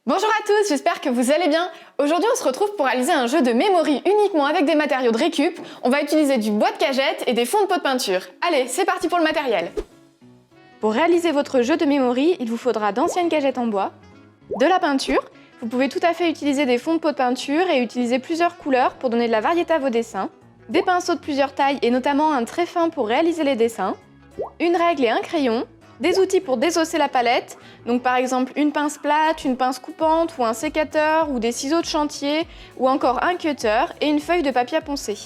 Bonjour à tous, j'espère que vous allez bien. Aujourd'hui on se retrouve pour réaliser un jeu de memory uniquement avec des matériaux de récup. On va utiliser du bois de cagette et des fonds de pot de peinture. Allez, c'est parti pour le matériel. Pour réaliser votre jeu de memory, il vous faudra d'anciennes cagettes en bois, de la peinture. Vous pouvez tout à fait utiliser des fonds de pot de peinture et utiliser plusieurs couleurs pour donner de la variété à vos dessins, des pinceaux de plusieurs tailles et notamment un très fin pour réaliser les dessins, une règle et un crayon, des outils pour désosser la palette, donc par exemple une pince plate, une pince coupante ou un sécateur ou des ciseaux de chantier ou encore un cutter et une feuille de papier à poncer.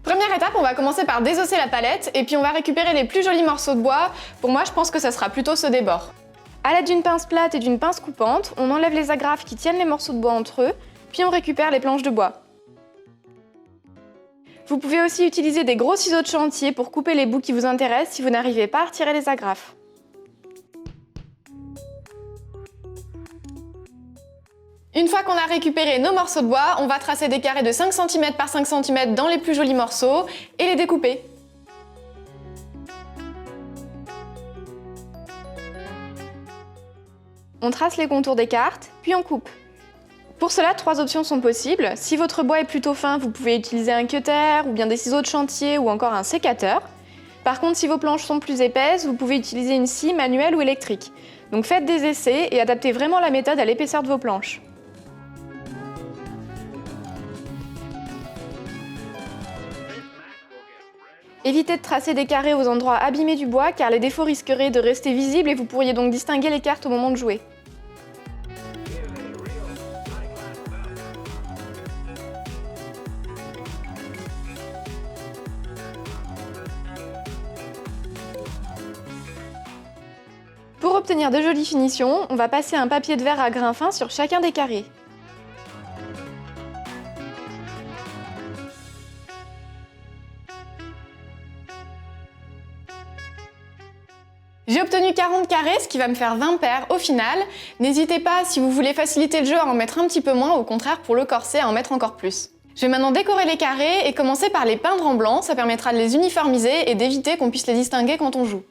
Première étape, on va commencer par désosser la palette et puis on va récupérer les plus jolis morceaux de bois. Pour moi, je pense que ça sera plutôt ceux des bords. À l'aide d'une pince plate et d'une pince coupante, on enlève les agrafes qui tiennent les morceaux de bois entre eux, puis on récupère les planches de bois. Vous pouvez aussi utiliser des gros ciseaux de chantier pour couper les bouts qui vous intéressent si vous n'arrivez pas à retirer les agrafes. Une fois qu'on a récupéré nos morceaux de bois, on va tracer des carrés de 5 cm par 5 cm dans les plus jolis morceaux et les découper. On trace les contours des cartes, puis on coupe. Pour cela, 3 options sont possibles. Si votre bois est plutôt fin, vous pouvez utiliser un cutter ou bien des ciseaux de chantier ou encore un sécateur. Par contre, si vos planches sont plus épaisses, vous pouvez utiliser une scie manuelle ou électrique. Donc faites des essais et adaptez vraiment la méthode à l'épaisseur de vos planches. Évitez de tracer des carrés aux endroits abîmés du bois car les défauts risqueraient de rester visibles et vous pourriez donc distinguer les cartes au moment de jouer. Pour obtenir de jolies finitions, on va passer un papier de verre à grains fins sur chacun des carrés. J'ai obtenu 40 carrés, ce qui va me faire 20 paires au final. N'hésitez pas, si vous voulez faciliter le jeu, à en mettre un petit peu moins, au contraire pour le corset, à en mettre encore plus. Je vais maintenant décorer les carrés et commencer par les peindre en blanc, ça permettra de les uniformiser et d'éviter qu'on puisse les distinguer quand on joue.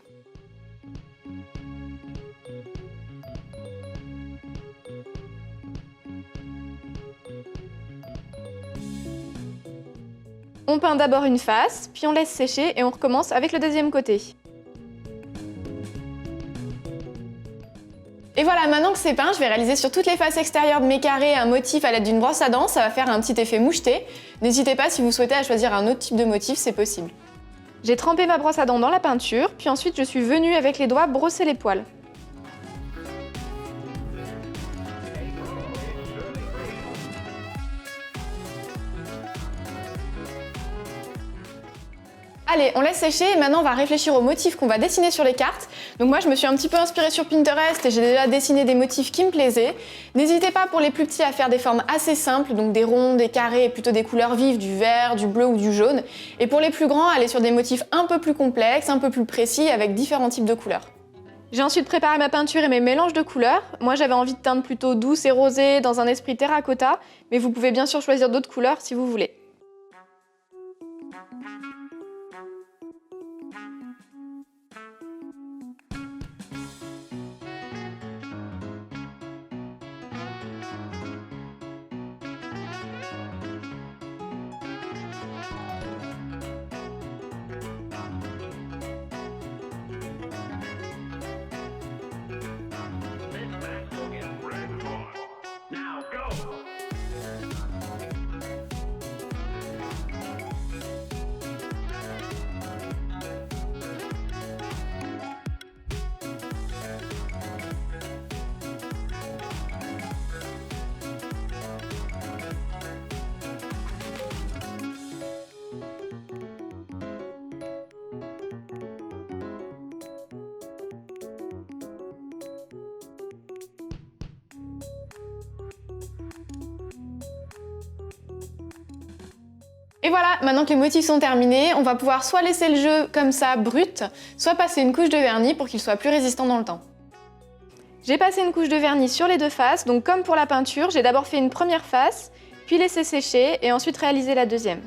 On peint d'abord une face, puis on laisse sécher et on recommence avec le deuxième côté. Et voilà, maintenant que c'est peint, je vais réaliser sur toutes les faces extérieures de mes carrés un motif à l'aide d'une brosse à dents, ça va faire un petit effet moucheté. N'hésitez pas si vous souhaitez à choisir un autre type de motif, c'est possible. J'ai trempé ma brosse à dents dans la peinture, puis ensuite je suis venue avec les doigts brosser les poils. Allez, on laisse sécher et maintenant on va réfléchir aux motifs qu'on va dessiner sur les cartes. Donc moi je me suis un petit peu inspirée sur Pinterest et j'ai déjà dessiné des motifs qui me plaisaient. N'hésitez pas pour les plus petits à faire des formes assez simples, donc des ronds, des carrés et plutôt des couleurs vives, du vert, du bleu ou du jaune. Et pour les plus grands, allez sur des motifs un peu plus complexes, un peu plus précis avec différents types de couleurs. J'ai ensuite préparé ma peinture et mes mélanges de couleurs. Moi j'avais envie de teindre plutôt douce et rosée dans un esprit terracotta, mais vous pouvez bien sûr choisir d'autres couleurs si vous voulez. Et voilà, maintenant que les motifs sont terminés, on va pouvoir soit laisser le jeu comme ça, brut, soit passer une couche de vernis pour qu'il soit plus résistant dans le temps. J'ai passé une couche de vernis sur les deux faces, donc comme pour la peinture, j'ai d'abord fait une première face, puis laissé sécher et ensuite réalisé la deuxième.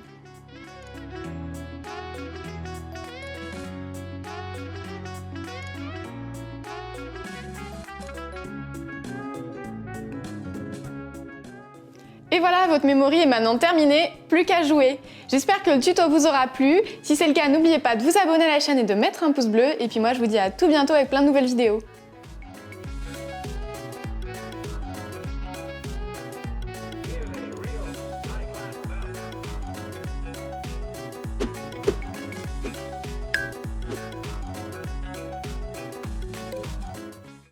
Et voilà, votre memory est maintenant terminée, plus qu'à jouer. J'espère que le tuto vous aura plu. Si c'est le cas, n'oubliez pas de vous abonner à la chaîne et de mettre un pouce bleu. Et puis moi, je vous dis à tout bientôt avec plein de nouvelles vidéos.